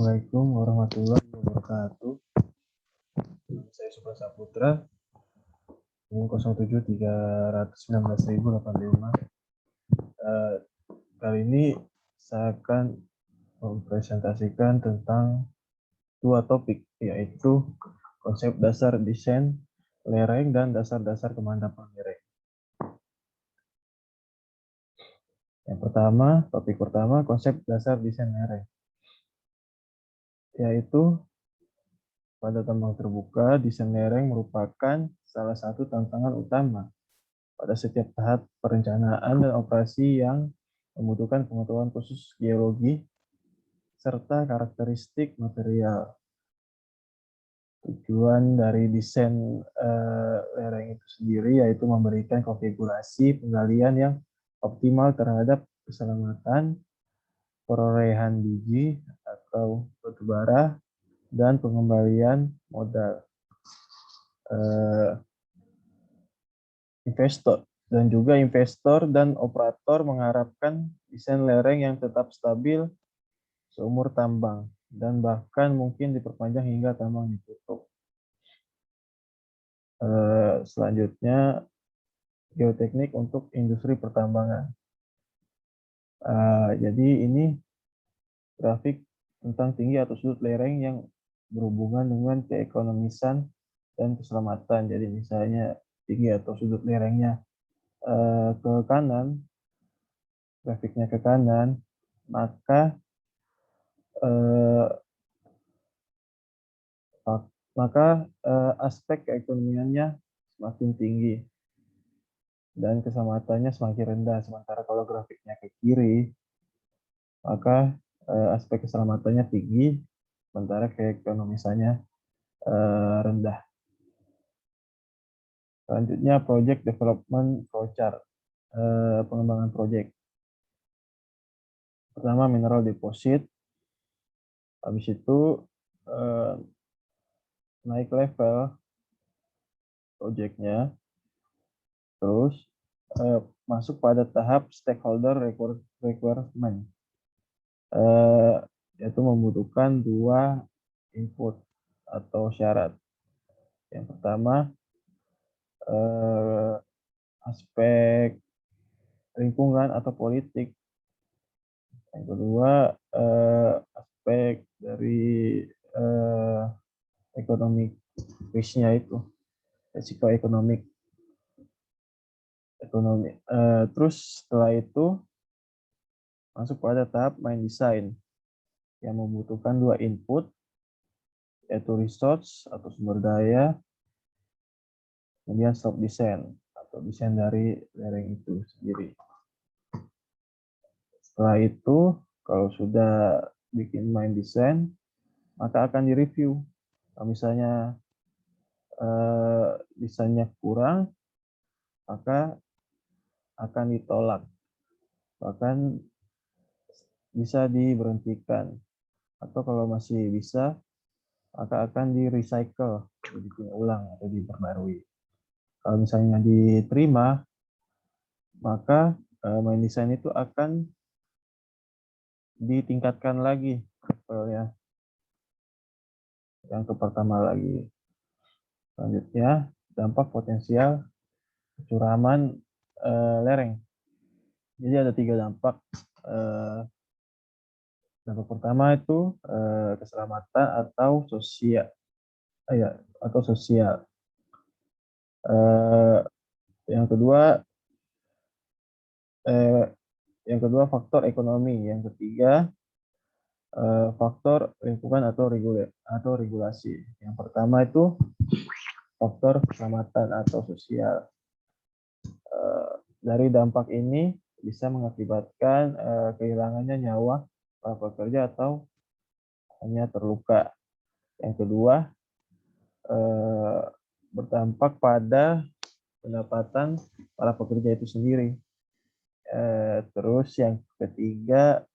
Assalamualaikum warahmatullahi wabarakatuh. Saya Subhan Saputra, 07.319.085. Kali ini saya akan mempresentasikan tentang dua topik, yaitu konsep dasar desain lereng dan dasar-dasar kemantapan lereng. Topik pertama, konsep dasar desain lereng, yaitu pada tambang terbuka, desain lereng merupakan salah satu tantangan utama pada setiap tahap perencanaan dan operasi yang membutuhkan pengetahuan khusus geologi serta karakteristik material. Tujuan dari desain lereng itu sendiri yaitu memberikan konfigurasi penggalian yang optimal terhadap keselamatan, perolehan biji atau batu bara, dan pengembalian modal investor. Dan juga investor dan operator mengharapkan desain lereng yang tetap stabil seumur tambang dan bahkan mungkin diperpanjang hingga tambang ditutup. Selanjutnya, geoteknik untuk industri pertambangan. Jadi ini grafik tentang tinggi atau sudut lereng yang berhubungan dengan keekonomisan dan keselamatan. Jadi misalnya tinggi atau sudut lerengnya ke kanan, grafiknya ke kanan, maka aspek keekonomiannya semakin tinggi dan keselamatannya semakin rendah. Sementara kalau grafiknya ke kiri, maka aspek keselamatannya tinggi, sementara keekonomisannya rendah. Selanjutnya, project development flowchart, pengembangan project. Pertama, mineral deposit. Habis itu naik level projectnya, terus masuk pada tahap stakeholder requirement, yaitu membutuhkan dua input atau syarat. Yang pertama, aspek lingkungan atau politik. Yang kedua, aspek dari ekonomi risknya itu, risiko ekonomi. Terus setelah itu masuk pada tahap main design yang membutuhkan dua input, yaitu resource atau sumber daya, kemudian scope design atau desain dari lereng itu sendiri. Setelah itu, kalau sudah bikin main design, maka akan direview. Kalau misalnya desainnya kurang, maka akan ditolak, bahkan bisa diberhentikan, atau kalau masih bisa, maka akan di-recycle, dibikin ulang atau diperbarui. Kalau misalnya diterima, maka main design itu akan ditingkatkan lagi levelnya yang ke pertama lagi. Selanjutnya, dampak potensial kecuraman lereng. Jadi ada 3 dampak. Dampak pertama itu keselamatan atau sosial. Yang kedua faktor ekonomi. Yang ketiga faktor lingkungan atau regulasi. Yang pertama itu faktor keselamatan atau sosial. Dari dampak ini bisa mengakibatkan kehilangannya nyawa para pekerja atau hanya terluka. Yang kedua, berdampak pada pendapatan para pekerja itu sendiri. Terus yang ketiga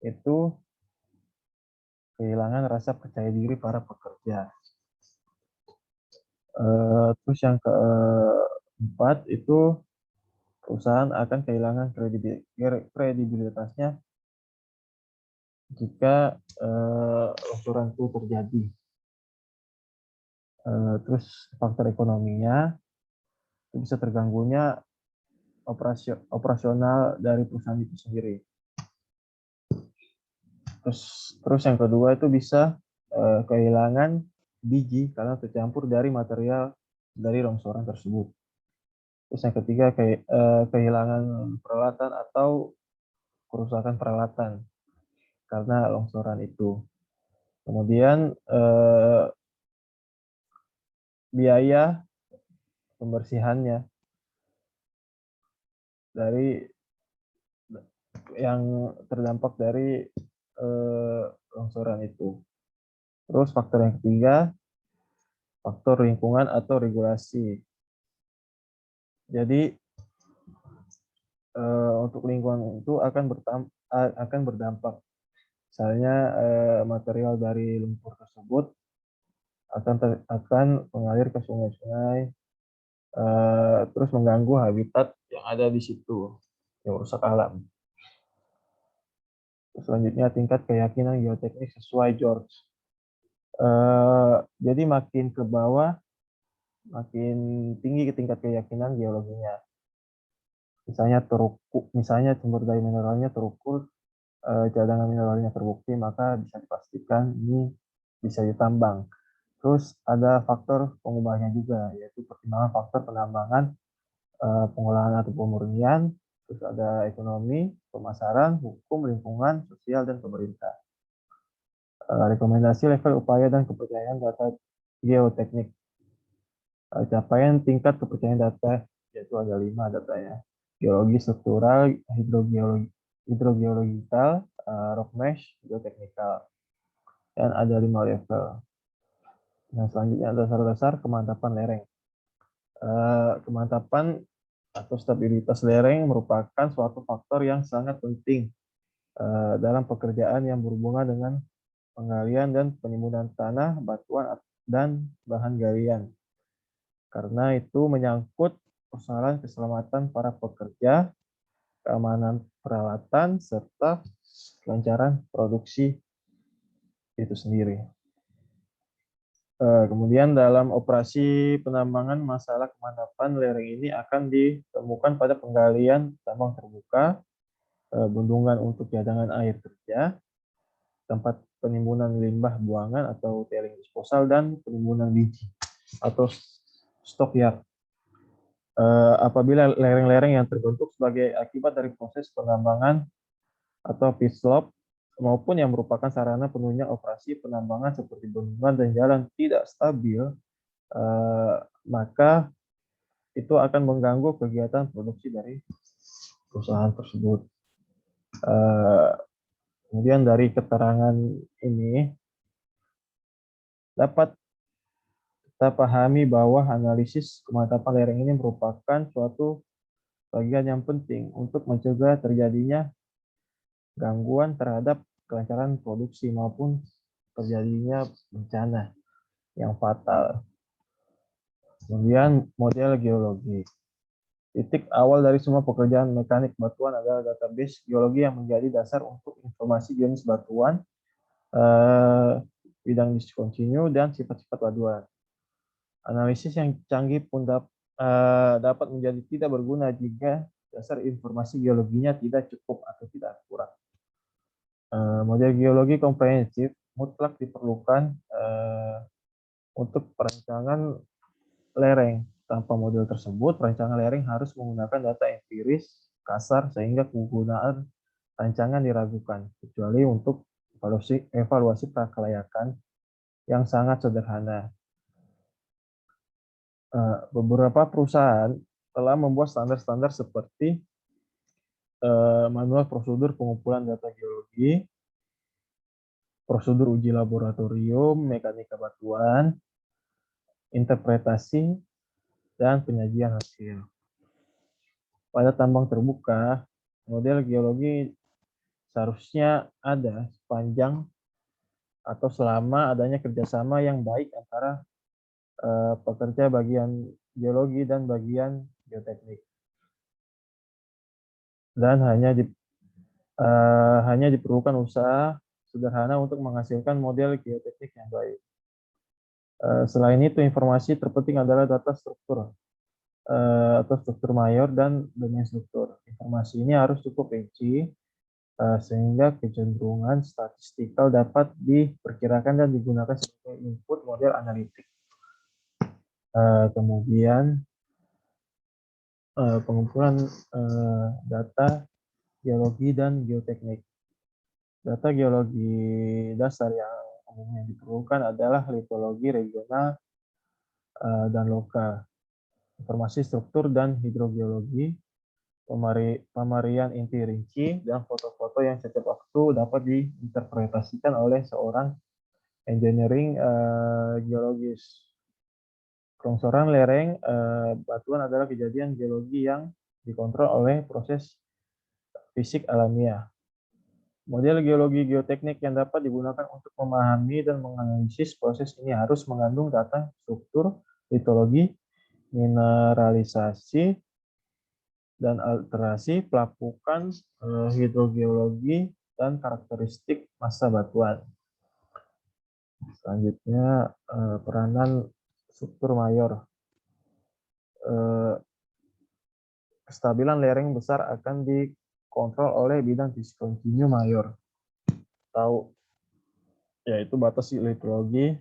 itu kehilangan rasa percaya diri para pekerja. Terus yang keempat itu perusahaan akan kehilangan kredibilitasnya jika longsoran itu terjadi. Terus faktor ekonominya itu bisa terganggunya operasional dari perusahaan itu sendiri. Terus yang kedua itu bisa kehilangan biji karena tercampur dari material dari longsoran tersebut. Terus yang ketiga kehilangan peralatan atau kerusakan peralatan karena longsoran itu. Kemudian biaya pembersihannya dari yang terdampak dari longsoran itu. Terus faktor yang ketiga, faktor lingkungan atau regulasi. Jadi untuk lingkungan itu akan berdampak. Misalnya material dari lumpur tersebut akan mengalir ke sungai-sungai, terus mengganggu habitat yang ada di situ, yang rusak alam. Selanjutnya tingkat keyakinan geoteknik sesuai George. Jadi makin ke bawah, makin tinggi tingkat keyakinan geologinya. Misalnya sumber daya mineralnya terukur, cadangan mineralnya terbukti, maka bisa dipastikan ini bisa ditambang. Terus ada faktor pengubahnya juga, yaitu pertimbangan faktor penambangan, pengolahan atau pemurnian, terus ada ekonomi, pemasaran, hukum, lingkungan, sosial, dan pemerintah. Rekomendasi level upaya dan kepercayaan data geoteknik. Capaian tingkat kepercayaan data, yaitu ada 5 datanya. Geologi struktural, hidrogeologikal, rock mesh, geoteknikal. Dan ada 5 level. Nah, selanjutnya dasar-dasar kemantapan lereng. Kemantapan atau stabilitas lereng merupakan suatu faktor yang sangat penting dalam pekerjaan yang berhubungan dengan penggalian dan penimbunan tanah, batuan, dan bahan galian. Karena itu menyangkut persoalan keselamatan para pekerja, keamanan peralatan, serta kelancaran produksi itu sendiri. Kemudian dalam operasi penambangan, masalah kemantapan lereng ini akan ditemukan pada penggalian tambang terbuka, bendungan untuk cadangan air kerja, tempat penimbunan limbah buangan atau tailing disposal, dan penimbunan biji atau stockyard. Apabila lereng-lereng yang terbentuk sebagai akibat dari proses penambangan atau pit stop maupun yang merupakan sarana penunjang operasi penambangan seperti bendungan dan jalan tidak stabil, maka itu akan mengganggu kegiatan produksi dari perusahaan tersebut. Kemudian dari keterangan ini dapat kita pahami bahwa analisis kemantapan lereng ini merupakan suatu bagian yang penting untuk mencegah terjadinya gangguan terhadap kelancaran produksi maupun terjadinya bencana yang fatal. Kemudian model geologi. Titik awal dari semua pekerjaan mekanik batuan adalah database geologi yang menjadi dasar untuk informasi jenis batuan, bidang diskontinu, dan sifat-sifat batuan. Analisis yang canggih pun dapat menjadi tidak berguna jika dasar informasi geologinya tidak cukup atau tidak akurat. Model geologi komprehensif mutlak diperlukan untuk perancangan lereng. Tanpa model tersebut, perancangan lereng harus menggunakan data empiris kasar sehingga penggunaan rancangan diragukan, kecuali untuk evaluasi prakelayakan yang sangat sederhana. Beberapa perusahaan telah membuat standar-standar seperti manual prosedur pengumpulan data geologi, prosedur uji laboratorium, mekanika batuan, interpretasi, dan penyajian hasil. Pada tambang terbuka, model geologi seharusnya ada sepanjang atau selama adanya kerjasama yang baik antara pekerja bagian geologi dan bagian geoteknik. Dan hanya diperlukan usaha sederhana untuk menghasilkan model geoteknik yang baik. Selain itu, informasi terpenting adalah data struktur atau struktur mayor dan domain struktur. Informasi ini harus cukup rinci sehingga kecenderungan statistikal dapat diperkirakan dan digunakan sebagai input model analitik. Kemudian pengumpulan data geologi dan geoteknik. Data geologi dasar yang umumnya diperlukan adalah litologi regional dan lokal, informasi struktur dan hidrogeologi, pemarian inti rinci, dan foto-foto yang setiap waktu dapat diinterpretasikan oleh seorang engineering geologis. Longsoran lereng batuan adalah kejadian geologi yang dikontrol oleh proses fisik alamiah. Model geologi geoteknik yang dapat digunakan untuk memahami dan menganalisis proses ini harus mengandung data struktur, litologi, mineralisasi, dan alterasi, pelapukan, hidrogeologi, dan karakteristik massa batuan. Selanjutnya, peranan struktur mayor. Kestabilan lereng besar akan dikontrol oleh bidang diskontinu mayor, atau yaitu batas litologi,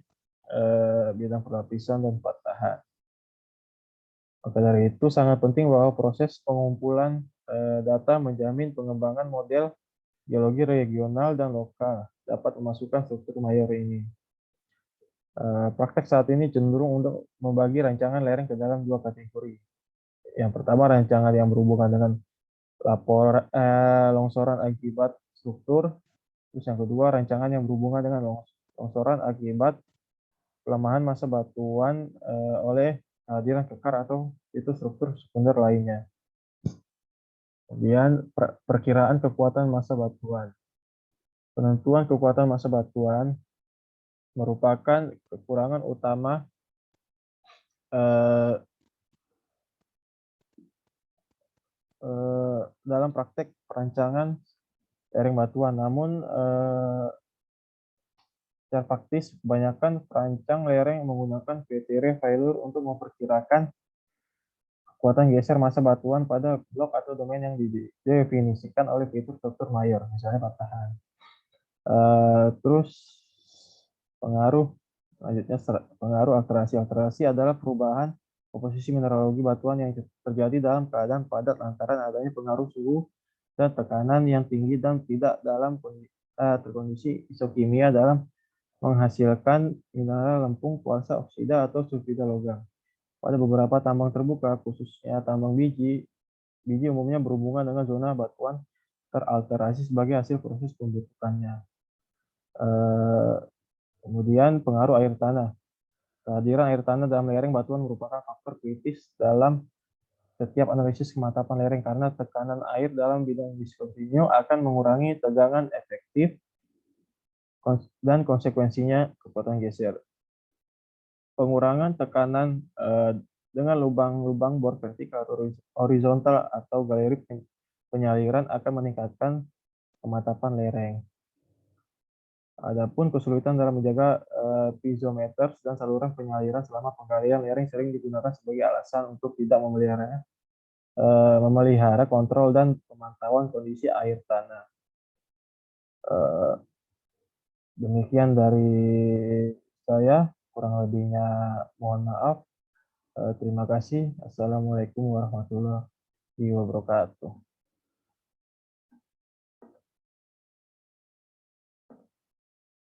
bidang perlapisan, dan patahan. Maka dari itu sangat penting bahwa proses pengumpulan data menjamin pengembangan model geologi regional dan lokal dapat memasukkan struktur mayor ini. Praktek saat ini cenderung untuk membagi rancangan lereng ke dalam dua kategori. Yang pertama, rancangan yang berhubungan dengan longsoran akibat struktur. Terus yang kedua, rancangan yang berhubungan dengan longsoran akibat pelemahan massa batuan oleh kehadiran kekar atau itu struktur sekunder lainnya. Kemudian perkiraan kekuatan massa batuan. Penentuan kekuatan massa batuan merupakan kekurangan utama dalam praktek perancangan lereng batuan. Namun secara faktis kebanyakan perancang lereng menggunakan kriteria failure untuk memperkirakan kekuatan geser massa batuan pada blok atau domain yang didefinisikan oleh fitur struktur mayor, misalnya patahan. Terus pengaruh selanjutnya, pengaruh alterasi. Alterasi adalah perubahan komposisi mineralogi batuan yang terjadi dalam keadaan padat lantaran adanya pengaruh suhu dan tekanan yang tinggi dan tidak dalam terkondisi isokimia dalam menghasilkan mineral lempung, kuarsa, oksida, atau sulfida logam. Pada beberapa tambang terbuka, khususnya tambang biji umumnya berhubungan dengan zona batuan teralterasi sebagai hasil proses pembentukannya. Kemudian pengaruh air tanah. Kehadiran air tanah dalam lereng batuan merupakan faktor kritis dalam setiap analisis kemantapan lereng karena tekanan air dalam bidang diskontinu akan mengurangi tegangan efektif dan konsekuensinya kekuatan geser. Pengurangan tekanan dengan lubang-lubang bor vertikal atau horizontal atau galeri penyaliran akan meningkatkan kemantapan lereng. Adapun kesulitan dalam menjaga piezometers dan saluran penyaliran selama penggalian lereng sering digunakan sebagai alasan untuk tidak memelihara kontrol dan pemantauan kondisi air tanah. Demikian dari saya, kurang lebihnya mohon maaf. Terima kasih. Assalamualaikum warahmatullahi wabarakatuh.